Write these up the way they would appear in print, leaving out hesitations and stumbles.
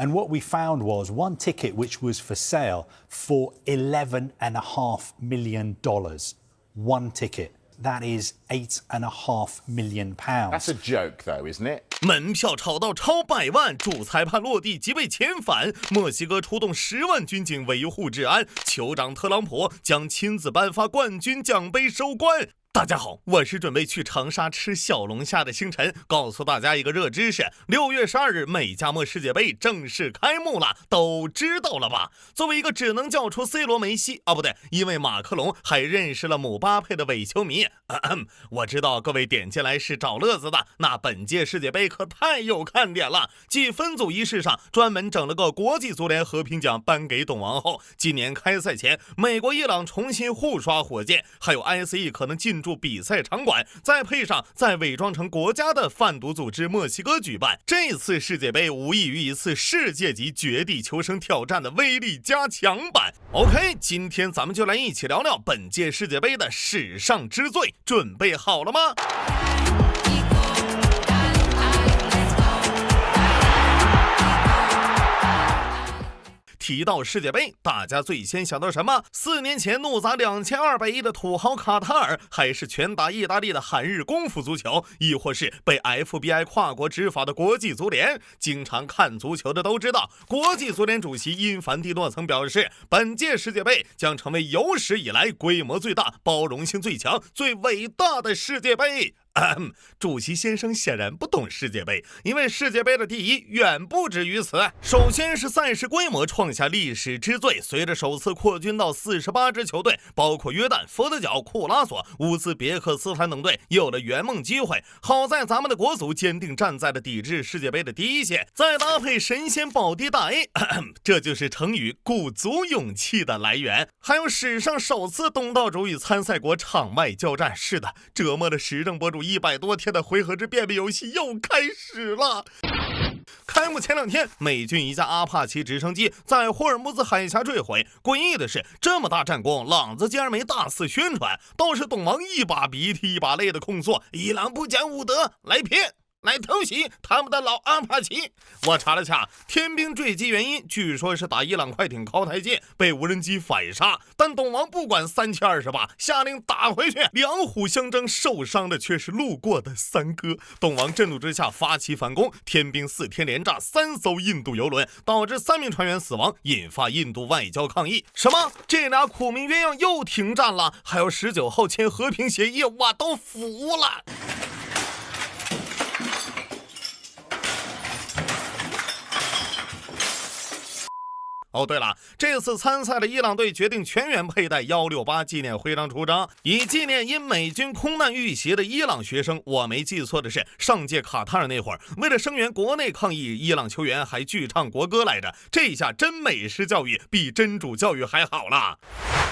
And what we found was one ticket which was for sale for $11.5 million. One ticket. That is £8.5 million. That's a joke, though, isn't it? 门票炒到超100万，主裁判落地即被遣返。墨西哥出动10万军警维护治安，酋长特朗普将亲自颁发冠军奖杯收官。大家好，我是准备去长沙吃小龙虾的星辰，告诉大家一个热知识：6月12日美加墨世界杯正式开幕了，都知道了吧？作为一个只能叫出 C 罗、梅西不对，因为马克龙还认识了姆巴佩的伪球迷。我知道各位点进来是找乐子的，那本届世界杯可太有看点了。继分组仪式上专门整了个国际足联和平奖颁给董王后，今年开赛前，美国、伊朗重新互刷火箭，还有 ICE 可能进驻比赛场馆，再配上在伪装成国家的贩毒组织墨西哥举办，这次世界杯无异于一次世界级绝地求生挑战的威力加强版。OK， 今天咱们就来一起聊聊本届世界杯的史上之最，准备好了吗？提到世界杯，大家最先想到什么？4年前怒砸2200亿的土豪卡塔尔，还是拳打意大利的韩日功夫足球，亦或是被 FBI 跨国执法的国际足联？经常看足球的都知道，国际足联主席因凡蒂诺曾表示，本届世界杯将成为有史以来规模最大、包容性最强、最伟大的世界杯。主席先生显然不懂世界杯，因为世界杯的第一远不止于此。首先是赛事规模创下历史之最，随着首次扩军到48支球队，包括约旦、佛得角、库拉索、乌兹别克斯坦等队，有了圆梦机会。好在咱们的国足坚定站在了抵制世界杯的第一线，再搭配神仙保地大 A， 这就是成语鼓足勇气的来源。还有史上首次东道主与参赛国场外交战，是的，折磨了时政博主100多天的回合制便秘游戏又开始了。开幕前2天，美军一架阿帕奇直升机在霍尔木兹海峡坠毁。诡异的是，这么大战功，朗子竟然没大肆宣传，倒是董王一把鼻涕一把泪的控诉伊朗不讲武德，来骗来偷袭他们的老阿帕奇。我查了查，天兵坠机原因据说是打伊朗快艇靠台阶被无人机反杀，但董王不管3028，下令打回去。两虎相争，受伤的却是路过的三哥。董王震怒之下发起反攻，天兵4天连炸3艘印度游轮，导致3名船员死亡，引发印度外交抗议。什么？这俩苦命鸳鸯又停战了？还有19号签和平协议，我都服了。对了，这次参赛的伊朗队决定全员佩戴168纪念徽章出征，以纪念因美军空难遇袭的伊朗学生。我没记错的是，上届卡塔尔那会儿，为了声援国内抗议，伊朗球员还剧唱国歌来着。这下真美式教育比真主教育还好了。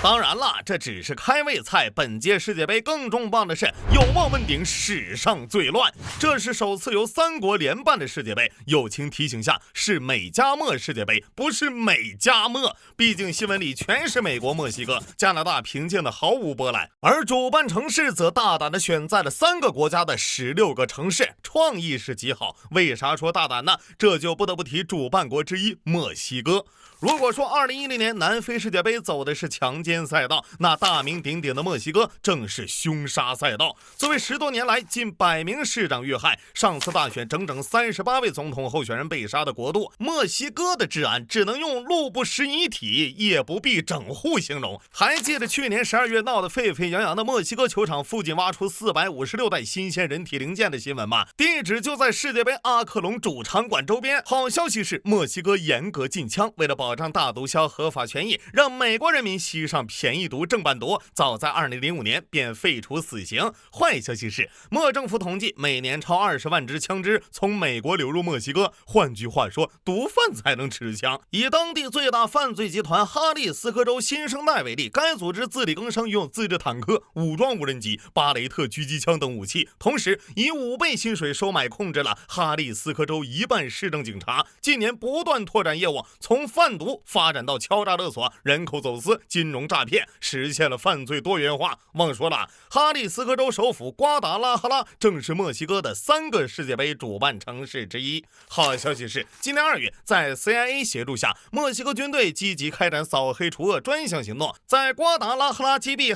当然了，这只是开胃菜，本届世界杯更重磅的是有望问鼎史上最乱。这是首次由3国联办的世界杯，友情提醒下，是美加墨世界杯，不是美加墨，毕竟新闻里全是美国、墨西哥、加拿大平静的毫无波澜，而主办城市则大胆的选在了3个国家的16个城市，创意是极好。为啥说大胆呢？这就不得不提主办国之一墨西哥。如果说2010年南非世界杯走的是强奸赛道，那大名鼎鼎的墨西哥正是凶杀赛道。作为10多年来近100名市长遇害，上次大选整整38位总统候选人被杀的国度，墨西哥的治安只能用路不拾遗体，夜不闭整户形容。还记得去年12月闹得沸沸扬扬的墨西哥球场附近挖出456袋新鲜人体零件的新闻吗？地址就在世界杯阿克隆主场馆周边。好消息是，墨西哥严格禁枪，为了保障大毒枭合法权益，让美国人民吸上便宜毒正版毒，早在2005年便废除死刑。坏消息是，墨政府统计每年超20万支枪支从美国流入墨西哥，换句话说，毒贩才能持枪。以当地地最大犯罪集团哈利斯科州新生代为例，该组织自力更生，用自制坦克、武装无人机、巴雷特狙击枪等武器，同时以5倍薪水收买控制了哈利斯科州一半市政警察。近年不断拓展业务，从贩毒发展到敲诈勒索、人口走私、金融诈骗，实现了犯罪多元化。忘说了，哈利斯科州首府瓜达拉哈拉正是墨西哥的3个世界杯主办城市之一。好消息是，今年2月，在 CIA 协助下，墨西哥军队积极开展扫黑除恶专项行动，在瓜达拉哈拉击毙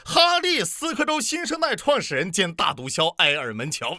哈利斯科州新生代创始人兼大毒枭埃尔门乔。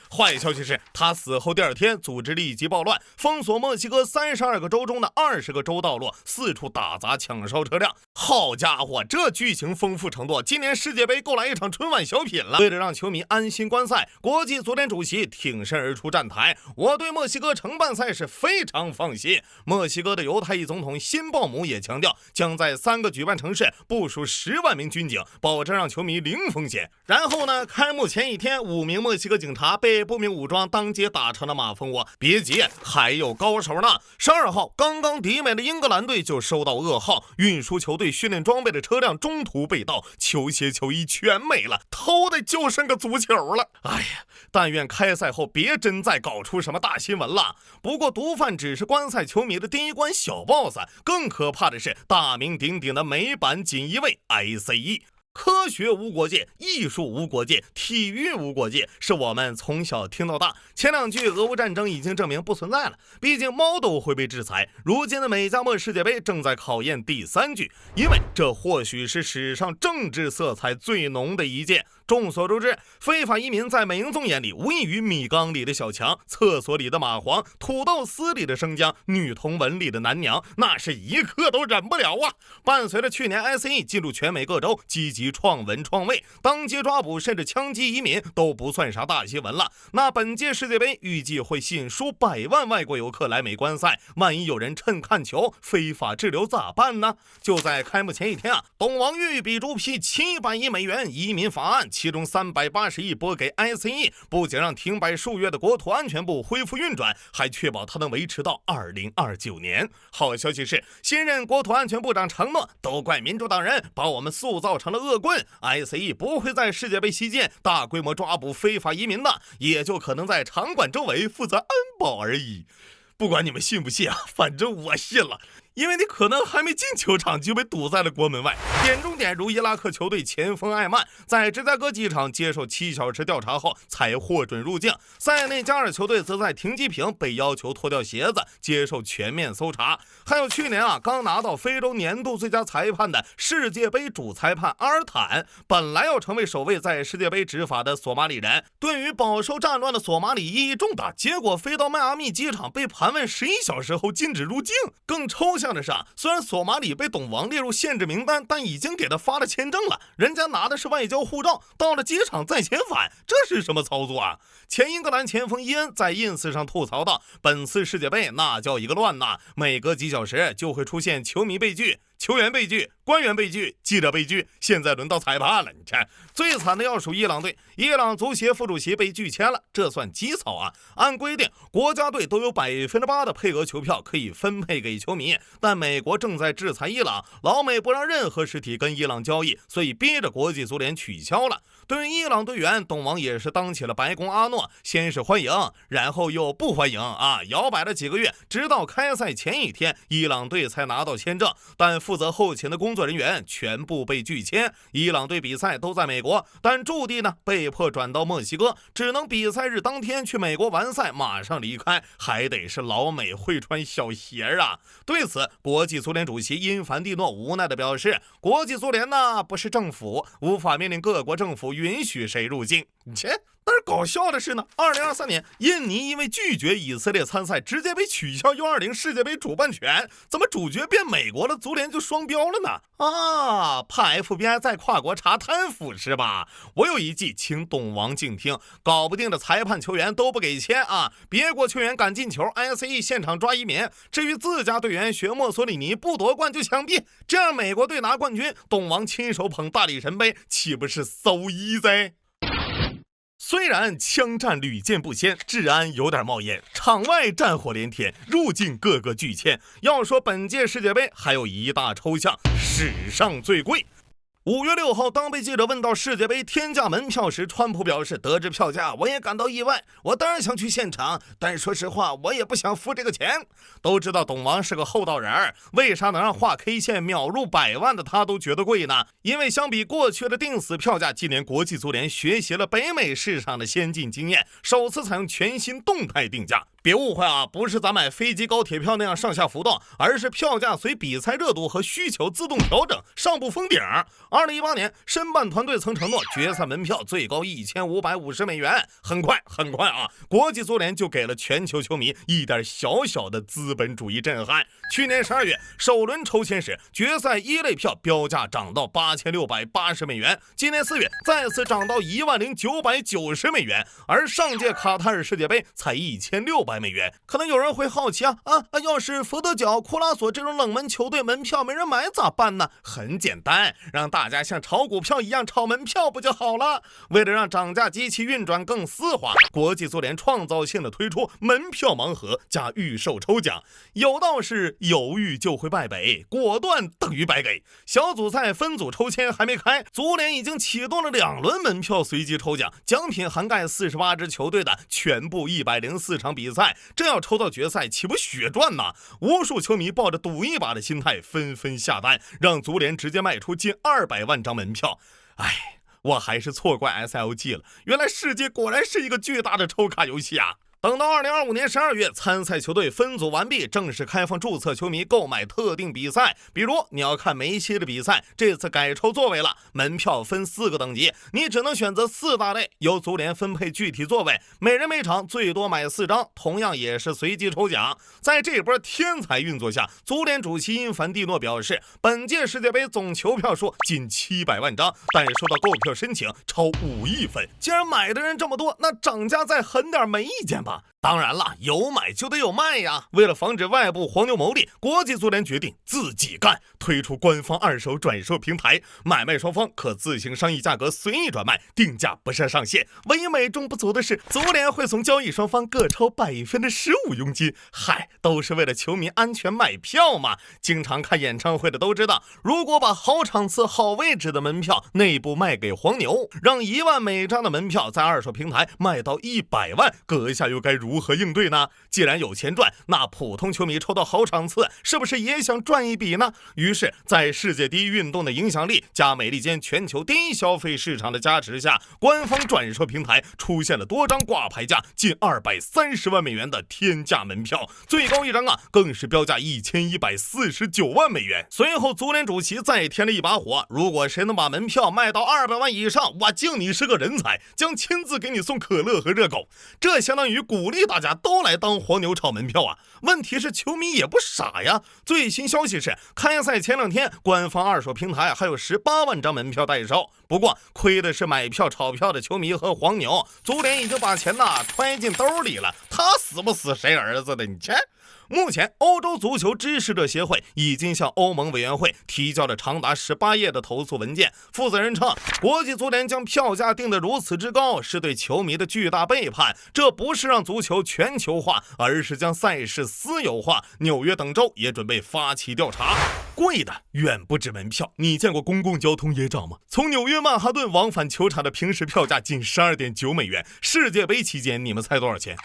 坏消息是，他死后第2天，组织立即暴乱，封锁墨西哥32个州中的20个州道路，四处打砸抢烧车辆。好家伙，这剧情丰富程度，今年世界杯够来一场春晚小品了。为了让球迷安心观赛，国际足联主席挺身而出站台，我对墨西哥承办赛事非常放心。墨西哥的犹太裔总统辛鲍姆也强调，将在3个举办城市部署10万名军警，保证让球迷零风险。然后呢，开幕前一天，5名墨西哥警察被不明武装当街打成了马蜂窝。别急，还有高手呢。12号，刚刚抵美的英格兰队就收到噩耗，运输球队训练装备的车辆中途被盗，球鞋球衣全没了，偷的就剩个足球了。哎呀，但愿开赛后别真再搞出什么大新闻了。不过毒贩只是观赛球迷的第一关小 boss， 更可怕的是大名鼎鼎的美版锦衣卫 ICE。科学无国界，艺术无国界，体育无国界，是我们从小听到大。前2句俄乌战争已经证明不存在了，毕竟猫都会被制裁。如今的美加墨世界杯正在考验第3句，因为这或许是史上政治色彩最浓的一届。众所周知，非法移民在美英宗眼里无异于米缸里的小强，厕所里的蚂蟥，土豆丝里的生姜，女童文里的男娘，那是一刻都忍不了啊！伴随着去年 ICE 进入全美各州，积极创文创卫，当街抓捕甚至枪击移民都不算啥大新闻了。那本届世界杯预计会吸引数百万外国游客来美观赛，万一有人趁看球非法滞留咋办呢？就在开幕前一天啊，董王玉比注批700亿美元移民法案，其中380亿拨给 ICE， 不仅让停摆数月的国土安全部恢复运转，还确保它能维持到2029年。好消息是，新任国土安全部长承诺，都怪民主党人把我们塑造成了恶棍， ICE 不会在世界杯期间大规模抓捕非法移民的，也就可能在场馆周围负责安保而已。不管你们信不信啊，反正我信了。因为你可能还没进球场就被堵在了国门外。点中点如伊拉克球队前锋艾曼在芝加哥机场接受7小时调查后才获准入境，塞内加尔球队则在停机坪被要求脱掉鞋子接受全面搜查。还有去年刚拿到非洲年度最佳裁判的世界杯主裁判阿尔坦，本来要成为首位在世界杯执法的索马里人，对于饱受战乱的索马里意义重大，结果飞到迈阿密机场被盘问11小时后禁止入境。更抽象的是虽然索马里被董王列入限制名单，但已经给他发了签证了，人家拿的是外交护照，到了机场再遣返，这是什么操作啊？前英格兰前锋伊恩在 ins 上吐槽道，本次世界杯那叫一个乱呐，每隔几小时就会出现球迷被拒、球员被拒、官员被拒、记者被拒，现在轮到裁判了。你看，最惨的要数伊朗队，伊朗足协副主席被拒签了，这算基草啊。按规定，国家队都有8%的配额球票可以分配给球迷，但美国正在制裁伊朗，老美不让任何实体跟伊朗交易，所以逼着国际足联取消了。对于伊朗队员，董王也是当起了白宫阿诺，先是欢迎，然后又不欢迎啊，摇摆了几个月，直到开赛前一天，伊朗队才拿到签证，但负责后勤的工作人员全部被拒签。伊朗队比赛都在美国，但驻地呢被迫转到墨西哥，只能比赛日当天去美国完赛，马上离开，还得是老美会穿小鞋啊。对此，国际足联主席因凡蒂诺无奈地表示，国际足联呢不是政府，无法命令各国政府允许谁入境。切，但是搞笑的是呢，2023年印尼因为拒绝以色列参赛，直接被取消 U20 世界杯主办权，怎么主角变美国了，足联就双标了呢？啊，怕 FBI 在跨国查贪腐是吧？我有一计，请董王静听，搞不定的裁判球员都不给签啊，别国球员敢进球 ICE 现场抓移民，至于自家队员学墨索里尼不夺冠就枪毙，这样美国队拿冠军，董王亲手捧大力神杯，岂不是 so easy？虽然枪战屡见不鲜，治安有点冒烟，场外战火连天，入境个个拒签。要说本届世界杯还有一大抽象，史上最贵。5月6号，当被记者问到世界杯天价门票时，川普表示，得知票价我也感到意外，我当然想去现场，但说实话我也不想付这个钱。都知道董王是个厚道人，为啥能让画 K 线秒入100万的他都觉得贵呢？因为相比过去的定死票价，今年国际足联学习了北美市场的先进经验，首次采用全新动态定价。别误会啊，不是咱买飞机高铁票那样上下浮动，而是票价随比赛热度和需求自动调整，上不封顶。2018年，申办团队曾承诺决赛门票最高1550美元，很快啊，国际足联就给了全球球迷一点小小的资本主义震撼。去年12月首轮抽签时，决赛一类票标价涨到8680美元，今年4月再次涨到10990美元，而上届卡塔尔世界杯才1600美元。可能有人会好奇要是佛得角、库拉索这种冷门球队门票没人买咋办呢？很简单，让大家像炒股票一样炒门票不就好了？为了让涨价机器运转更丝滑，国际足联创造性的推出门票盲盒加预售抽奖。有道是犹豫就会败北，果断等于白给。小组赛分组抽签还没开，足联已经启动了2轮门票随机抽奖，奖品涵盖48支球队的全部104场比赛，这要抽到决赛岂不血赚呐？无数球迷抱着赌一把的心态纷纷下单，让足联直接卖出近200万张门票。我还是错怪 SLG 了，原来世界果然是一个巨大的抽卡游戏啊！等到2025年12月，参赛球队分组完毕，正式开放注册球迷购买特定比赛。比如你要看梅西的比赛，这次改抽座位了，门票分4个等级，你只能选择4大类，由足联分配具体座位，每人每场最多买4张，同样也是随机抽奖。在这波天才运作下，足联主席因凡蒂诺表示，本届世界杯总球票数近700万张，但收到购票申请超5亿份。既然买的人这么多，那涨价再狠点没意见吧？当然了，有买就得有卖呀。为了防止外部黄牛牟利，国际足联决定自己干，推出官方二手转售平台，买卖双方可自行商议价格，随意转卖，定价不设上限。唯一美中不足的是，足联会从交易双方各抽15%佣金。都是为了球迷安全买票嘛。经常看演唱会的都知道，如果把好场次、好位置的门票内部卖给黄牛，让1万每张的门票在二手平台卖到100万，阁下又该如何应对呢？既然有钱赚，那普通球迷抽到好场次，是不是也想赚一笔呢？于是，在世界第一运动的影响力加美利坚全球第一消费市场的加持下，官方转售平台出现了多张挂牌价近230万美元的天价门票，最高一张更是标价1149万美元。随后，足联主席再添了一把火，如果谁能把门票卖到200万以上，我敬你是个人才，将亲自给你送可乐和热狗。这相当于鼓励大家都来当黄牛炒门票啊！问题是球迷也不傻呀。最新消息是，开赛前2天，官方二手平台还有18万张门票待售。不过亏的是买票炒票的球迷和黄牛，足联已经把钱揣进兜里了。他死不死谁儿子的？你切！目前，欧洲足球支持者协会已经向欧盟委员会提交了长达18页的投诉文件。负责人称，国际足联将票价定得如此之高，是对球迷的巨大背叛。这不是让足球全球化，而是将赛事私有化。纽约等州也准备发起调查。贵的远不止门票，你见过公共交通也涨吗？从纽约曼哈顿往返球场的平时票价近12.9美元，世界杯期间你们猜多少钱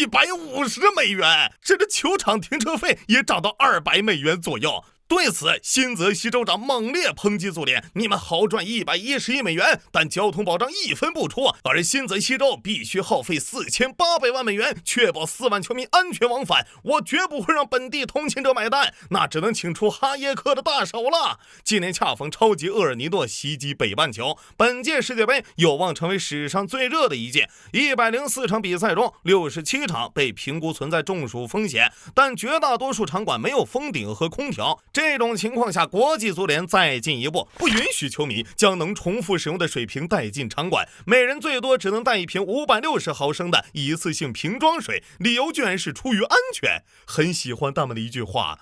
？150美元，甚至球场停车费也涨到200美元左右。对此，新泽西州长猛烈抨击足联，你们豪赚110亿美元，但交通保障1分不出，而新泽西州必须耗费4800万美元，确保4万球迷安全往返。我绝不会让本地同情者买单，那只能请出哈耶克的大手了。今年恰逢超级厄尔尼诺袭击北半球，本届世界杯有望成为史上最热的一届。104场比赛中，67场被评估存在中暑风险，但绝大多数场馆没有封顶和空调。这种情况下，国际足联再进一步，不允许球迷将能重复使用的水瓶带进场馆，每人最多只能带一瓶560毫升的一次性瓶装水，理由居然是出于安全。很喜欢他们的一句话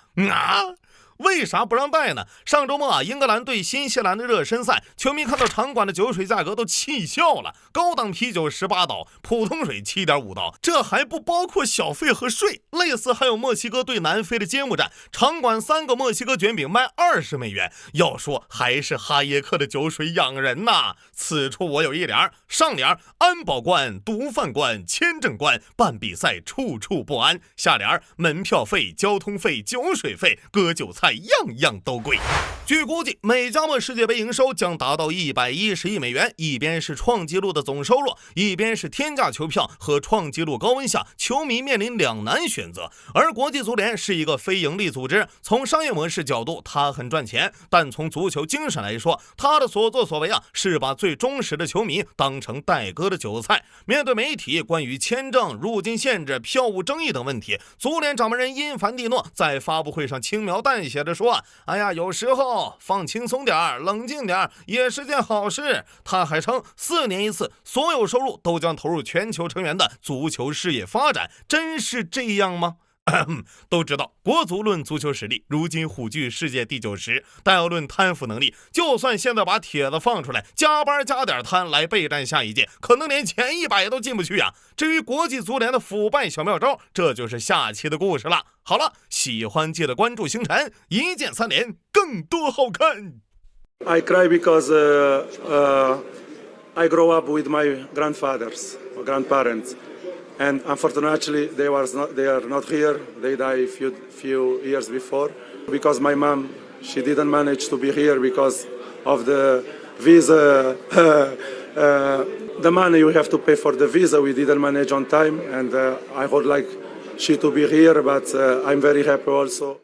为啥不让带呢？上周末英格兰对新西兰的热身赛，球迷看到场馆的酒水价格都气笑了，高档啤酒18刀，普通水7.5刀，这还不包括小费和税。类似还有墨西哥对南非的揭幕战，场馆3个墨西哥卷饼卖20美元。要说还是哈耶克的酒水养人呐。此处我有一联，上联安保官、毒贩官、签证官，办比赛处处不安。下联门票费、交通费、酒水费，割韭菜样样都贵。据估计，每加盟世界杯营收将达到110亿美元，一边是创纪录的总收入，一边是天价球票和创纪录高温下球迷面临两难选择。而国际足联是一个非营利组织，从商业模式角度它很赚钱，但从足球精神来说，它的所作所为是把最忠实的球迷当成待割的韭菜。面对媒体关于签证、入境限制、票务争议等问题，足联掌门人因凡蒂诺在发布会上轻描淡写的说：“哎呀，有时候放轻松点，冷静点也是件好事。”他还称4年一次，所有收入都将投入全球成员的足球事业发展。真是这样吗？都知道国足论足球实力，如今虎踞世界第90，但要论贪腐能力，就算现在把帖子放出来，加班加点贪来备战下一届，可能连前100都进不去呀。至于国际足联的腐败小妙招，这就是下期的故事了。好了，喜欢记得关注星辰，一键3连，更多好看。 I cry because I grew up with my grandfathers or grandparents, and unfortunately they are not here. They died few years before because my mom, she didn't manage to be here because of the visa. The money you have to pay for the visa, we didn't manage on time, and I would like she to be here, but I'm very happy also.